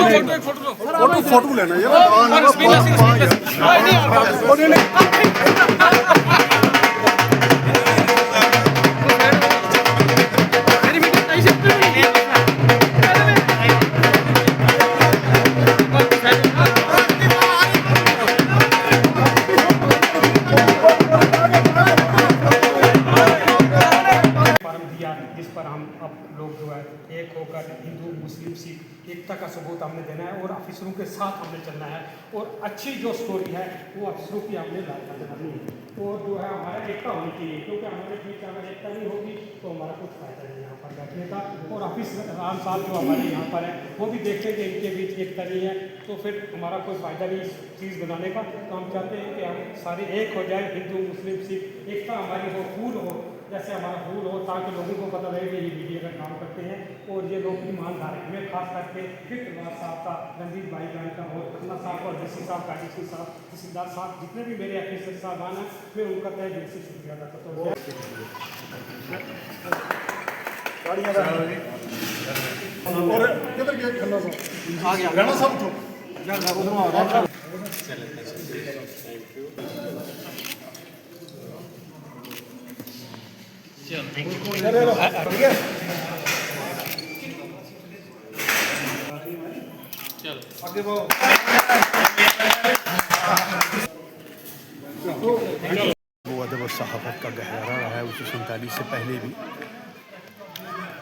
ठीक है फोटो लेना यार जिस पर हम अब लोग जो है एक होकर हिंदू मुस्लिम सिख एकता का सबूत हमने देना है और ऑफिसरों के साथ हमने चलना है और अच्छी जो स्टोरी है वो ऑफिसरों की हमने लानी है और जो है हमारा एकता होनी चाहिए क्योंकि हमारे बीच अगर एकता नहीं होगी तो हमारा कुछ फायदा नहीं यहाँ पर बैठने का और ऑफिस राम साहब जो हमारे यहाँ पर है वो भी देखते हैं कि इनके बीच एकता नहीं है तो फिर हमारा कोई फ़ायदा नहीं इस चीज़ बनाने का। तो हम चाहते हैं कि हम सारे एक हो जाए हिंदू मुस्लिम सिख एकता हमारी हो फूल हो जैसे हमारा फूल हो ताकि लोगों को पता लगे कि ये मीडिया का काम करते हैं और ये लोग ईमानदार हैं। हमें खास करके फिक्रवार साहब का रणजीत भाई जान का और खन्ना साहब और डीसी साहब का डीसी साहब तहसीलदार साहब जितने भी मेरे ऑफिसर साहबान हैं मैं उनका तय दिल से शुक्रिया अदा करता हूँ। और किधर गए खन्ना साहब आ गया राणा साहब उठो आगे वो अदब और सहाफ़त का गहरा रहा है 1947 से पहले भी।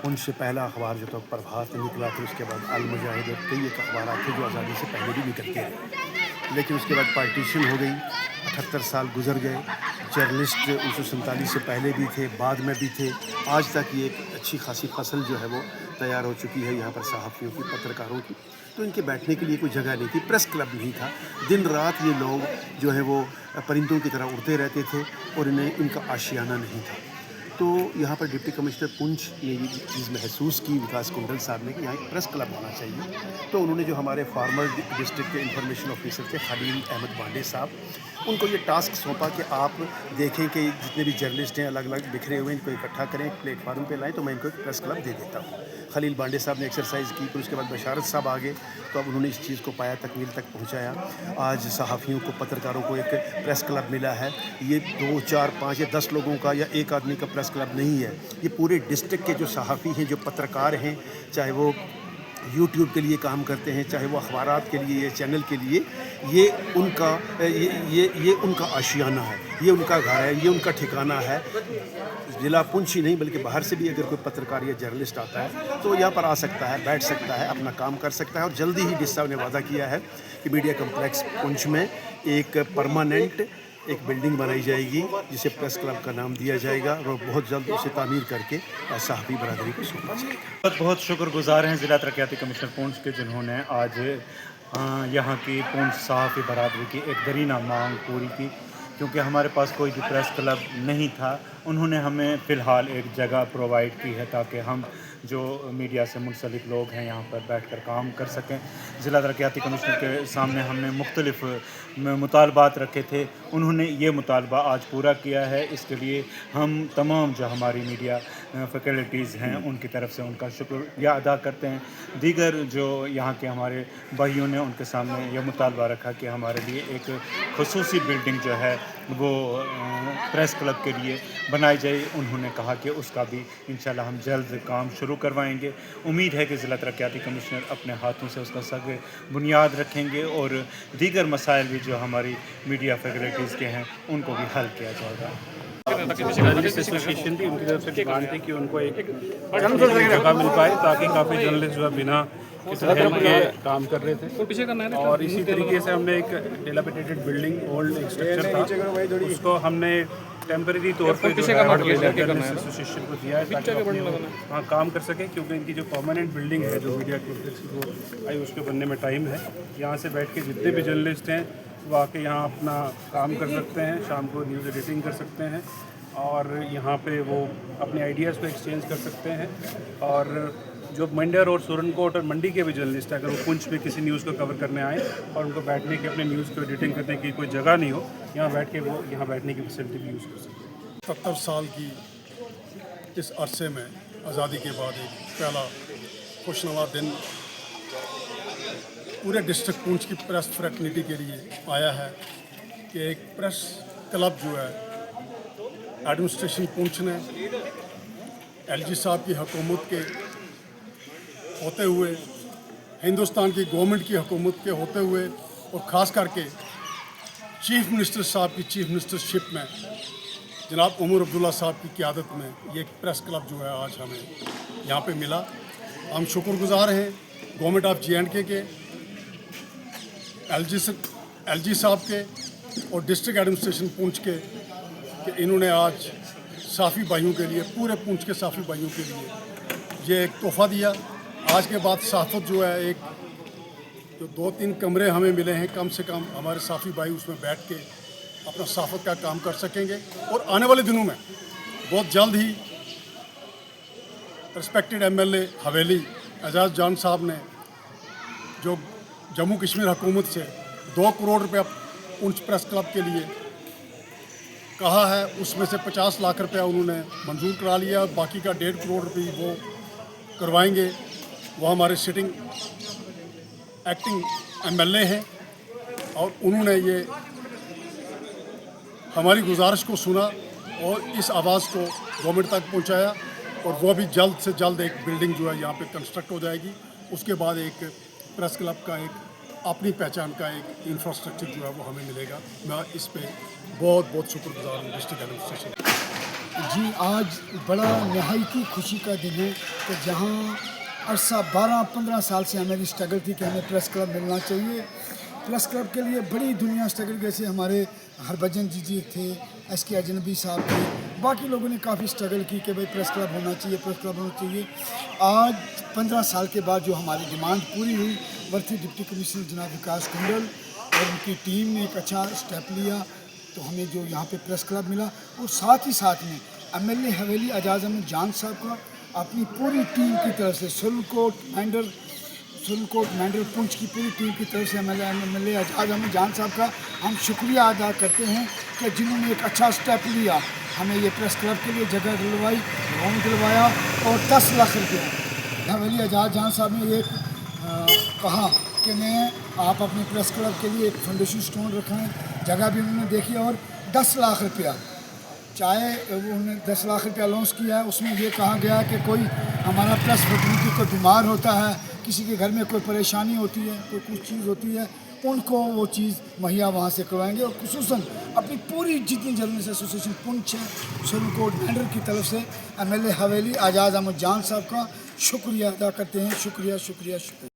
उनसे पहला अखबार जो तो प्रभात निकला फिर उसके बाद अल मुजाहिद और कई एक अखबार थे जो आज़ादी से पहले भी निकलते रहे, लेकिन उसके बाद पार्टीशन हो गई, 78 साल गुजर गए। जर्नलिस्ट 1947 से पहले भी थे, बाद में भी थे, आज तक ये एक अच्छी खासी फसल जो है वो तैयार हो चुकी है यहाँ पर सहाफ़ियों की, पत्रकारों की। तो इनके बैठने के लिए कोई जगह नहीं थी, प्रेस क्लब नहीं था, दिन रात ये लोग जो है वो परिंदों की तरह उड़ते रहते थे और इन्हें इनका आशियाना नहीं था। तो यहाँ पर डिप्टी कमिश्नर पुंछ ने ये चीज़ महसूस की विकास कुंडल साहब ने कि यहाँ एक प्रेस क्लब होना चाहिए। तो उन्होंने जो हमारे फॉर्मर डिस्ट्रिक्ट के इंफॉर्मेशन ऑफिसर थे खलील अहमद बांडे साहब, उनको ये टास्क सौंपा कि आप देखें कि जितने भी जर्नलिस्ट हैं अलग अलग बिखरे हुए इनको इकट्ठा करें, प्लेटफार्म पे लाएं, तो मैं इनको एक प्रेस क्लब दे देता हूँ। खलील बांडे साहब ने एक्सरसाइज की, फिर उसके बाद बशारत साहब आ गए, तो अब उन्होंने इस चीज़ को पाया, तकमील तक पहुँचाया। आज सहाफ़ियों को, पत्रकारों को एक प्रेस क्लब मिला है। ये 2, 4, 5 या 10 लोगों का या एक आदमी का प्रेस क्लब नहीं है, ये पूरे डिस्ट्रिक्ट के जो सहाफ़ी हैं, जो पत्रकार हैं, चाहे वो यूट्यूब के लिए काम करते हैं, चाहे वो अखबारात के लिए या चैनल के लिए, ये उनका आशियाना है, ये उनका घर है, ये उनका ठिकाना है। ज़िला पुंछ ही नहीं बल्कि बाहर से भी अगर कोई पत्रकार या जर्नलिस्ट आता है तो यहाँ पर आ सकता है, बैठ सकता है, अपना काम कर सकता है। और जल्दी ही डी साहब ने वादा किया है कि मीडिया कम्प्लेक्स पुंछ में एक परमानेंट एक बिल्डिंग बनाई जाएगी जिसे प्रेस क्लब का नाम दिया जाएगा और बहुत जल्द उसे तामीर करके सहाफ़ी बरादरी को सौंपा जाएगा। बहुत बहुत शुक्रगुजार हैं ज़िला तरक्याती कमिश्नर पुंछ के, जिन्होंने आज यहाँ की पुंछ सहाफ़ी बरादरी की एक दरीना मांग पूरी की, क्योंकि हमारे पास कोई भी प्रेस क्लब नहीं था। उन्होंने हमें फ़िलहाल एक जगह प्रोवाइड की है ताकि हम जो मीडिया से मुंसलिक लोग हैं यहाँ पर बैठकर काम कर सकें। ज़िला तरक्याती कमिश्नर के सामने हमने मुख्तलिफ़ मुतालबात रखे थे, उन्होंने ये मुतालबा आज पूरा किया है। इसके लिए हम तमाम जो हमारी मीडिया फैकल्टीज़ हैं उनकी तरफ से उनका शुक्रिया अदा करते हैं। दीगर जो यहाँ के हमारे भाइयों ने उनके सामने यह मुतालबा रखा कि हमारे लिए एक खुसूसी बिल्डिंग जो है वो प्रेस क्लब के लिए बनाई जाए, उन्होंने कहा कि उसका भी इंशाल्लाह हम जल्द काम शुरू करवाएंगे। उम्मीद है कि ज़िला तरक्याती कमिश्नर अपने हाथों से उसका सग बुनियाद रखेंगे और दीगर मसाइल भी जो हमारी मीडिया फैकल्टीज़ के हैं उनको भी हल किया जाएगा। जर्नलिस्ट एसोसिएशन थी, उनकी तरफ से डिमांड थी कि उनको एक जगह मिल पाए ताकि काफ़ी जर्नलिस्ट जो है बिना किसी हेल्प के काम कर रहे थे। और इसी तरीके से हमने एक डिलापिडेटेड बिल्डिंग ओल्ड एक स्ट्रक्चर था, उसको हमने टेम्परेरी तौर पर जर्नलिस्ट एसोसिएशन को दिया है ताकि वहाँ काम कर सकें, क्योंकि इनकी जो परमानेंट बिल्डिंग है जो मीडिया कॉम्प्लेक्स की वो आई उसके बनने में टाइम है। यहाँ से बैठ के जितने भी जर्नलिस्ट हैं वो आके यहाँ अपना काम कर सकते हैं, शाम को न्यूज़ एडिटिंग कर सकते हैं और यहाँ पे वो अपने आइडियाज़ को एक्सचेंज कर सकते हैं। और जो मंडर और सुरनकोट और मंडी के भी जर्नलिस्ट हैं, अगर वो पुंछ में किसी न्यूज़ को कवर करने आए और उनको बैठने की, अपने न्यूज़ को एडिटिंग करने की कोई जगह नहीं हो, यहाँ बैठ के वो यहाँ बैठने की फैसिलिटी भी यूज़ कर सकते हैं। 70 साल की इस अरसे में आज़ादी के बाद एक पहला खुशनुमा दिन पूरे डिस्ट्रिक्ट पुंछ की प्रेस फ्रेटर्निटी के लिए आया है कि एक प्रेस क्लब जो है एडमिनिस्ट्रेशन पुंछ ने एलजी साहब की हुकूमत के होते हुए, हिंदुस्तान की गवर्नमेंट की हुकूमत के होते हुए और ख़ास करके चीफ मिनिस्टर साहब की चीफ मिनिस्टरशिप में जनाब उमर अब्दुल्ला साहब की क़यादत में ये एक प्रेस क्लब जो है आज हमें यहाँ पे मिला। हम शुक्रगुजार हैं गवर्नमेंट ऑफ JNK के, एलजी साहब के और डिस्ट्रिक्ट एडमिनिस्ट्रेशन पुंछ के कि इन्होंने आज साफ़ी भाइयों के लिए, पूरे पुंछ के साफ़ी भाइयों के लिए ये एक तोहफ़ा दिया। आज के बाद सहाफ़त जो है, एक जो 2-3 कमरे हमें मिले हैं, कम से कम हमारे साफ़ी भाई उसमें बैठ के अपना सहाफ़त का काम कर सकेंगे। और आने वाले दिनों में बहुत जल्द ही रिस्पेक्टेड MLA हवेली एजाज जान साहब ने जो जम्मू कश्मीर हुकूमत से 2 करोड़ रुपया पुंछ प्रेस क्लब के लिए कहा है, उसमें से 50 लाख रुपया उन्होंने मंजूर करा लिया। बाकी का 1.5 करोड़ रुपये वो करवाएंगे। वो हमारे सिटिंग एक्टिंग MLA हैं और उन्होंने ये हमारी गुजारिश को सुना और इस आवाज़ को गवर्नमेंट तक पहुंचाया और वो भी जल्द से जल्द एक बिल्डिंग जो है यहाँ पे कंस्ट्रक्ट हो जाएगी। उसके बाद एक प्रेस क्लब का एक अपनी पहचान का एक इंफ्रास्ट्रक्चर जो है वो हमें मिलेगा। मैं इस पे बहुत बहुत शुक्रगुजार हूँ डिस्ट्रिक्ट एडमिनिस्ट्रेशन। जी, आज बड़ा नहायती खुशी का दिन है कि जहाँ अरसा 12-15 साल से हमारी स्ट्रगल थी कि हमें प्रेस क्लब मिलना चाहिए। प्रेस क्लब के लिए बड़ी दुनिया स्ट्रगल, जैसे हमारे हरभजन जी थे, SK अजनबी साहब थे, बाकी लोगों ने काफ़ी स्ट्रगल की कि भाई प्रेस क्लब होना चाहिए, प्रेस क्लब होना चाहिए। आज 15 साल के बाद जो हमारी डिमांड पूरी हुई, वर्ती डिप्टी कमिश्नर जनाब विकास कुंडल और उनकी टीम ने एक अच्छा स्टेप लिया, तो हमें जो यहाँ पे प्रेस क्लब मिला। और साथ ही साथ में MLA हवेली एजाज अहमद जान साहब का अपनी पूरी टीम की तरफ से सुल्कोट मैंडर पुंछ की पूरी टीम की तरफ से MLA एजाज अहमद जान साहब का हम शुक्रिया अदा करते हैं कि जिन्होंने एक अच्छा स्टेप लिया, हमें ये प्रेस क्लब के लिए जगह दिलवाई, लोन दिलवाया और 10 लाख रुपया। हवेली एजाज जान साहब ने ये कहा कि मैं आप अपने प्रेस क्लब के लिए एक फाउंडेशन स्टोन रखें, जगह भी उन्होंने देखी और 10 लाख रुपया, चाहे उन्होंने 10 लाख रुपया लॉन्च किया है। उसमें ये कहा गया कि कोई हमारा प्रेस फ्रेटर्निटी कोई बीमार होता है, किसी के घर में कोई परेशानी होती है, कोई कुछ चीज़ होती है, उनको वो चीज़ मुहैया वहाँ से करवाएंगे। और खुसूसन अपनी पूरी जितनी जर्नलिस्ट एसोसिएशन पुंछ है, सुल्कोट मैंडर की तरफ से MLA हवेली एजाज अहमद जान साहब का शुक्रिया अदा करते हैं। शुक्रिया शुक्रिया शुक्रिया।